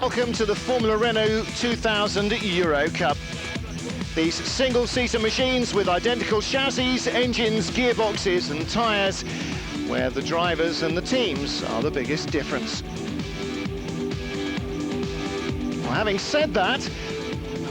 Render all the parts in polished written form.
Welcome to the Formula Renault 2000 Eurocup. These single-seater machines with identical chassis, engines, gearboxes and tyres, where the drivers and the teams are the biggest difference. Well, having said that,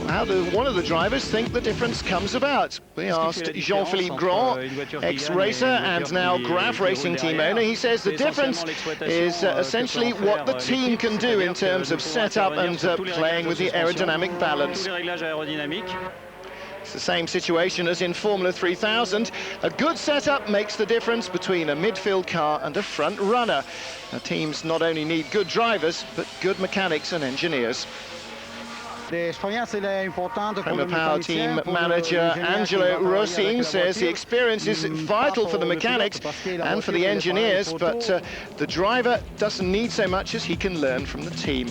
how do one of the drivers think the difference comes about? We asked Jean-Philippe Grand, ex-racer and now Graf Racing team owner. He says the difference is essentially what the team can do in terms of setup and playing with the aerodynamic balance. It's the same situation as in Formula 3000. A good setup makes the difference between a midfield car and a front runner. Now, teams not only need good drivers, but good mechanics and engineers. Prema Power team manager Angelo Rossin says the experience is vital for the mechanics and for the engineers, but the driver doesn't need so much as he can learn from the team.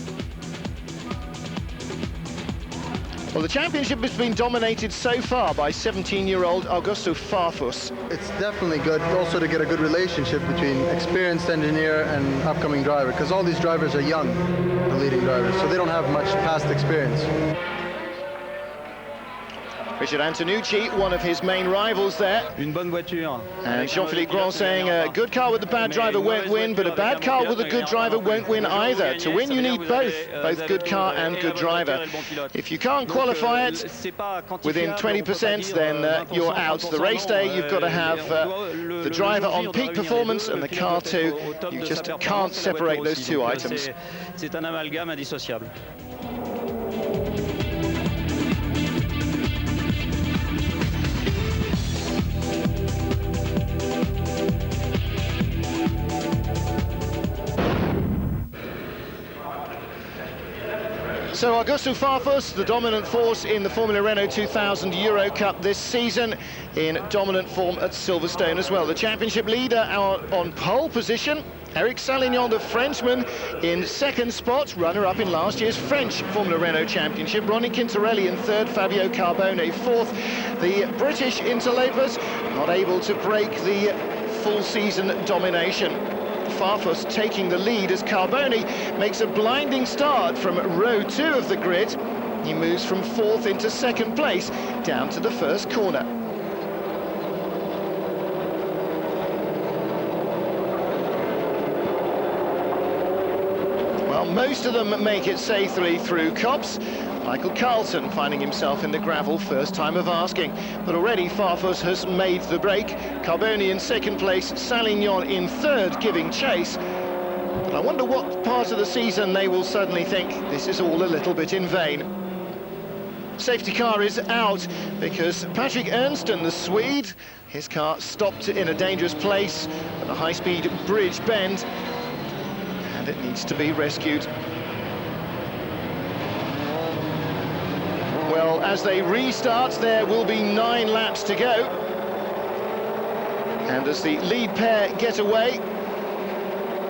Well, the championship has been dominated so far by 17-year-old Augusto Farfus. It's definitely good also to get a good relationship between experienced engineer and upcoming driver, because all these drivers are young, the leading drivers, so they don't have much past experience. Richard Antonucci, one of his main rivals there. And Jean-Philippe Grand saying a good car with a bad driver won't win, but a bad car with a good driver won't win either. To win, you need both good car and good driver. If you can't qualify it within 20%, then you're out. The race day, you've got to have the driver on peak performance and the car too. You just can't separate those two items. So Augusto Farfus, the dominant force in the Formula Renault 2000 Eurocup this season, in dominant form at Silverstone as well. The championship leader on pole position, Eric Salignon, the Frenchman, in second spot, runner-up in last year's French Formula Renault Championship. Ronnie Quintarelli in third, Fabio Carbone fourth. The British interlopers not able to break the full season domination. Farfus taking the lead as Carbone makes a blinding start from row 2 of the grid. He moves from fourth into second place down to the first corner. Well, most of them make it safely through Copse. Michael Carlton finding himself in the gravel, first time of asking. But already Farfus has made the break. Carbone in second place, Salignon in third, giving chase. But I wonder what part of the season they will suddenly think this is all a little bit in vain. Safety car is out because Patrick Ernsten, the Swede, his car stopped in a dangerous place at a high-speed bridge bend, and it needs to be rescued. Well, as they restart, there will be 9 laps to go. And as the lead pair get away,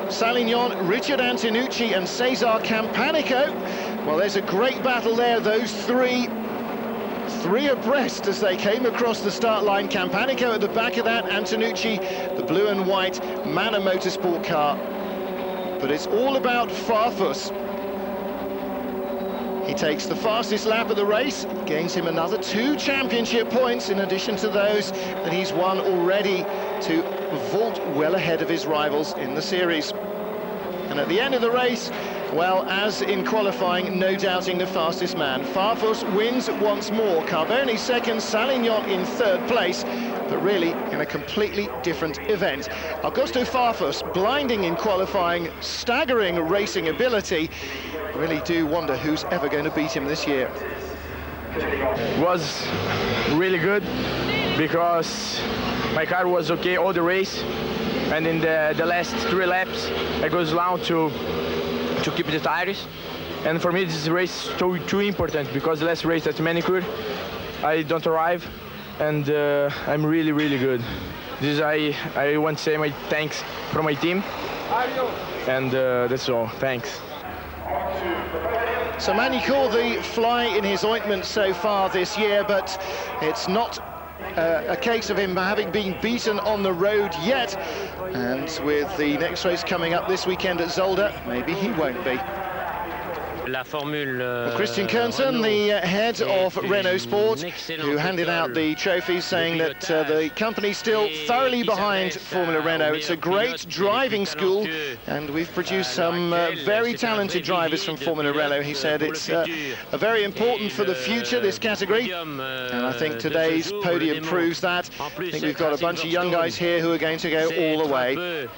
Salignon, Richard Antonucci and Cesar Campanico. Well, there's a great battle there, those three abreast as they came across the start line. Campanico at the back of that, Antonucci, the blue and white Manor Motorsport car. But it's all about Farfus. He takes the fastest lap of the race, gains him another 2 championship points in addition to those that he's won already, to vault well ahead of his rivals in the series. And at the end of the race, well, as in qualifying, no doubting the fastest man. Farfus wins once more. Carbone second, Salignon in third place, but really in a completely different event. Augusto Farfus, blinding in qualifying, staggering racing ability. Really do wonder who's ever going to beat him this year. It was really good because my car was okay all the race, and in the last 3 laps I goes down to keep the tires. And for me this race is too important because the last race at Manicure I don't arrive, and I'm really good. This I want to say my thanks for my team, and that's all. Thanks. So Manicure, the fly in his ointment so far this year, but it's not a case of him having been beaten on the road yet. And with the next race coming up this weekend at Zolder, maybe he won't be. Christian Kernsen, the head of Renault Sport, who handed out the trophies, saying that the company's still thoroughly behind Formula Renault. It's a great driving school, and we've produced some very talented drivers from Formula Renault. He said it's very important for the future, this category, and I think today's podium proves that. I think we've got a bunch of young guys here who are going to go all the way.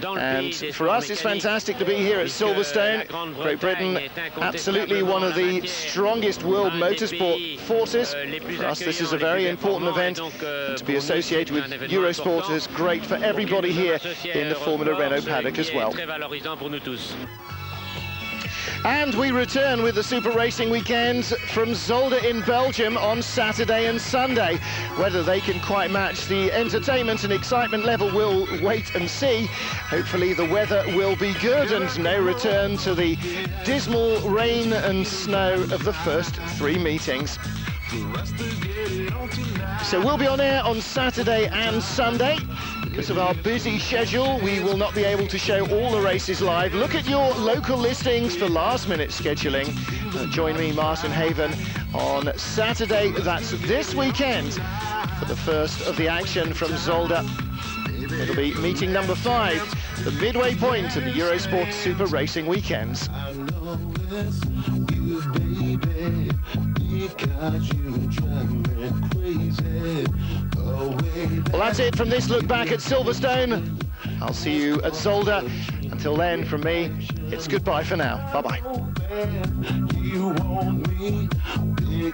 And for us, it's fantastic to be here at Silverstone. Great Britain, absolutely one of the strongest world motorsport forces. For us, this is a very important event, and to be associated with Eurosport is great for everybody here in the Formula Renault paddock as well. And we return with the Super Racing Weekends from Zolder in Belgium on Saturday and Sunday. Whether they can quite match the entertainment and excitement level, we'll wait and see. Hopefully the weather will be good and no return to the dismal rain and snow of the first 3 meetings. So we'll be on air on Saturday and Sunday. Because of our busy schedule, we will not be able to show all the races live. Look at your local listings for last-minute scheduling. Join me, Martin Haven, on Saturday, that's this weekend, for the first of the action from Zolder. It'll be meeting number 5, the midway point of the Eurosport Super Racing Weekends. Well, that's it from this look back at Silverstone. I'll see you at Zolder. Until then, from me, it's goodbye for now. Bye-bye.